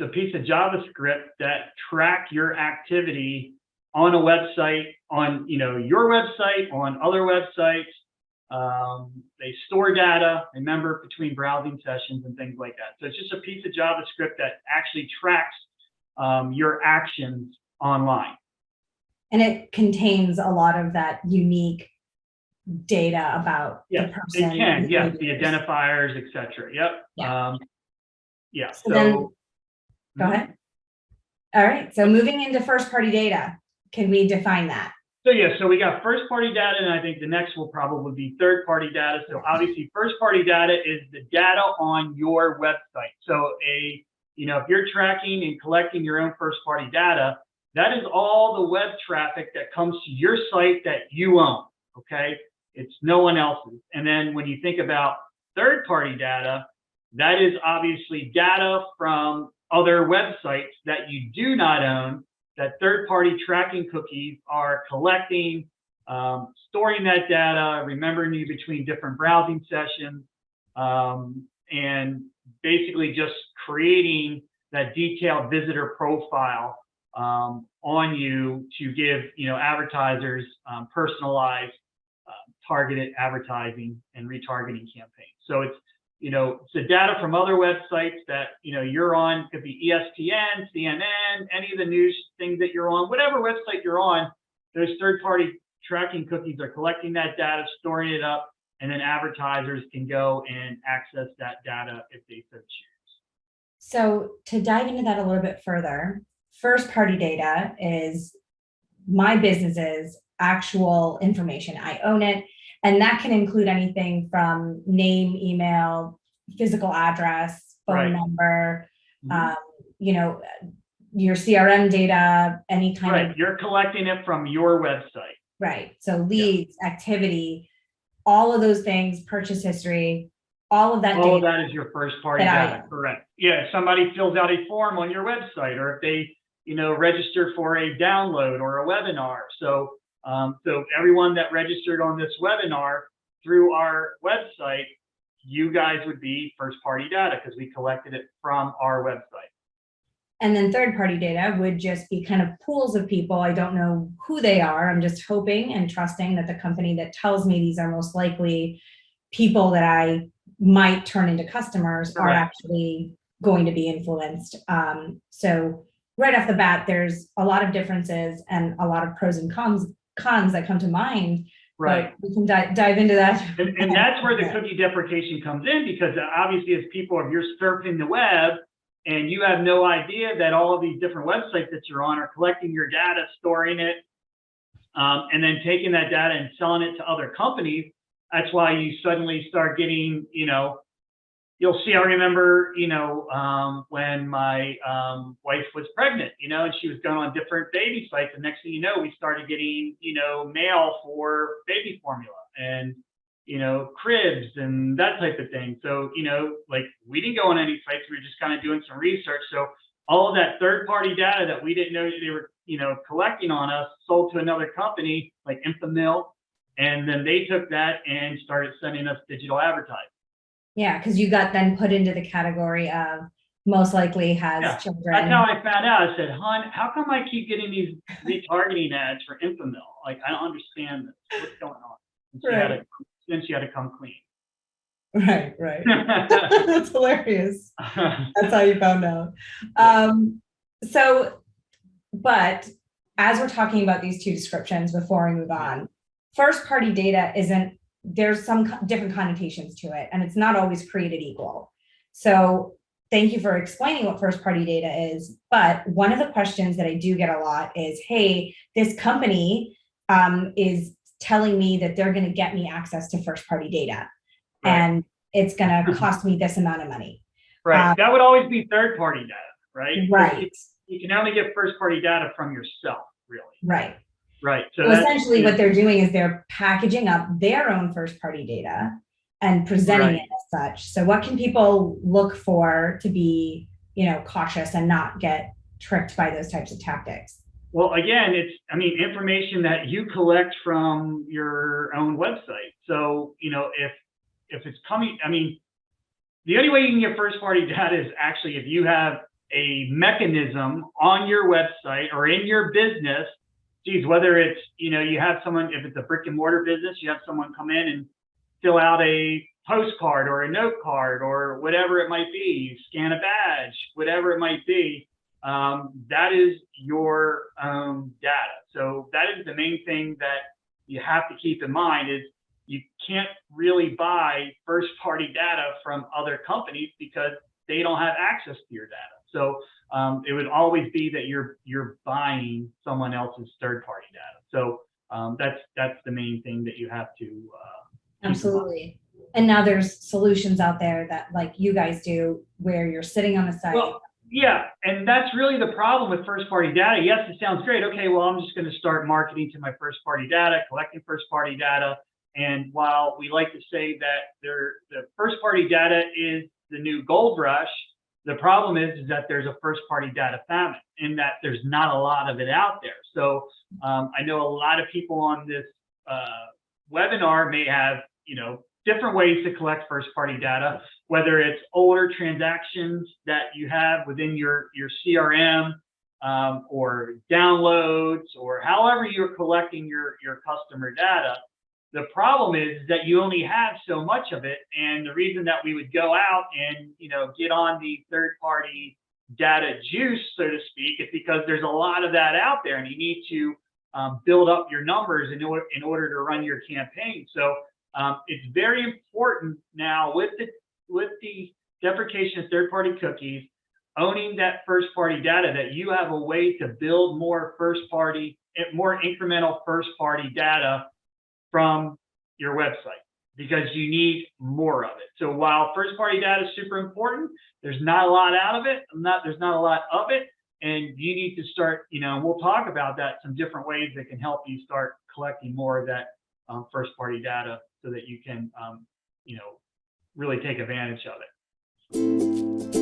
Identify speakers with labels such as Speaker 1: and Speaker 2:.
Speaker 1: a piece of JavaScript that track your activity on a website, on your website, on other websites. They store data, remember, between browsing sessions and things like that. So it's just a piece of JavaScript that actually tracks your actions online.
Speaker 2: And it contains a lot of that unique data about the person.
Speaker 1: It can, yes, the identifiers, etc. Yep.
Speaker 2: Yeah. So then, go ahead. All right. So moving into first-party data, can we define that?
Speaker 1: So we got first-party data, and I think the next will probably be third-party data. So obviously, first-party data is the data on your website. So if you're tracking and collecting your own first-party data, that is all the web traffic that comes to your site that you own. Okay, it's no one else's. And then when you think about third-party data, that is obviously data from other websites that you do not own, that third-party tracking cookies are collecting, storing that data, remembering you between different browsing sessions, and basically just creating that detailed visitor profile on you to give advertisers personalized, targeted advertising and retargeting campaigns. So it's the data from other websites that you're on. It could be ESPN, CNN, any of the news things that you're on, whatever website you're on. Those third-party tracking cookies are collecting that data, storing it up, and then advertisers can go and access that data if they so choose.
Speaker 2: So to dive into that a little bit further, first-party data is my business's actual information. I own it. And that can include anything from name, email, physical address, phone number, your CRM data, any kind of.
Speaker 1: You're collecting it from your website.
Speaker 2: Right. So leads, activity, all of those things, purchase history, all of that data.
Speaker 1: All of that is your first party data. Correct. Yeah. If somebody fills out a form on your website, or if they, register for a download or a webinar. So everyone that registered on this webinar through our website, you guys would be first-party data because we collected it from our website.
Speaker 2: And then third-party data would just be kind of pools of people. I don't know who they are. I'm just hoping and trusting that the company that tells me these are most likely people that I might turn into customers are actually going to be influenced. So right off the bat, there's a lot of differences and a lot of pros and cons that come to mind.
Speaker 1: Right.
Speaker 2: But we can dive into that.
Speaker 1: And that's where the cookie deprecation comes in, because obviously as people, if you're surfing the web and you have no idea that all of these different websites that you're on are collecting your data, storing it, and then taking that data and selling it to other companies, that's why you suddenly start getting, you'll see, I remember, when my wife was pregnant, and she was going on different baby sites. And next thing you know, we started getting, mail for baby formula and, cribs and that type of thing. So, like we didn't go on any sites. We were just kind of doing some research. So all of that third-party data that we didn't know they were, collecting on us sold to another company like Infomil. And then they took that and started sending us digital advertising.
Speaker 2: Yeah, because you got then put into the category of most likely has children.
Speaker 1: That's how I found out. I said, hon, how come I keep getting these retargeting ads for Infomil? Like, I don't understand this. What's going on? And she had to come clean.
Speaker 2: Right. That's hilarious. That's how you found out. But as we're talking about these two descriptions before we move on, first party data there's some different connotations to it, and it's not always created equal. So thank you for explaining what first party data is. But one of the questions that I do get a lot is, hey, this company is telling me that they're going to get me access to first party data, and it's going to cost me this amount of money.
Speaker 1: Right. That would always be third party data, right?
Speaker 2: Right.
Speaker 1: You can only get first party data from yourself, really.
Speaker 2: Right.
Speaker 1: Right.
Speaker 2: So essentially what they're doing is they're packaging up their own first party data and presenting it as such. So what can people look for to be, cautious and not get tricked by those types of tactics?
Speaker 1: Well, again, it's information that you collect from your own website. So, if it's coming, the only way you can get first party data is actually if you have a mechanism on your website or in your business. Geez, whether it's, you have someone, if it's a brick and mortar business, you have someone come in and fill out a postcard or a note card or whatever it might be, you scan a badge, whatever it might be, that is your data. So that is the main thing that you have to keep in mind is you can't really buy first-party data from other companies because they don't have access to your data. So it would always be that you're buying someone else's third-party data. So that's the main thing that you have to
Speaker 2: absolutely. And now there's solutions out there that like you guys do where you're sitting on a site.
Speaker 1: Well, yeah, and that's really the problem with first-party data. Yes, it sounds great. Okay, well, I'm just going to start marketing to my first-party data, collecting first-party data. And while we like to say that the first-party data is the new gold rush, the problem is that there's a first-party data famine in that there's not a lot of it out there. So I know a lot of people on this webinar may have, different ways to collect first-party data, whether it's older transactions that you have within your CRM or downloads or however you're collecting your customer data. The problem is that you only have so much of it, and the reason that we would go out and get on the third-party data juice, so to speak, is because there's a lot of that out there, and you need to build up your numbers in order to run your campaign. So it's very important now with the deprecation of third-party cookies, owning that first-party data, that you have a way to build more incremental first-party data from your website, because you need more of it. So while first-party data is super important, there's not a lot out of it. There's not a lot of it, and you need to start. We'll talk about that, some different ways that can help you start collecting more of that first-party data, so that you can, really take advantage of it.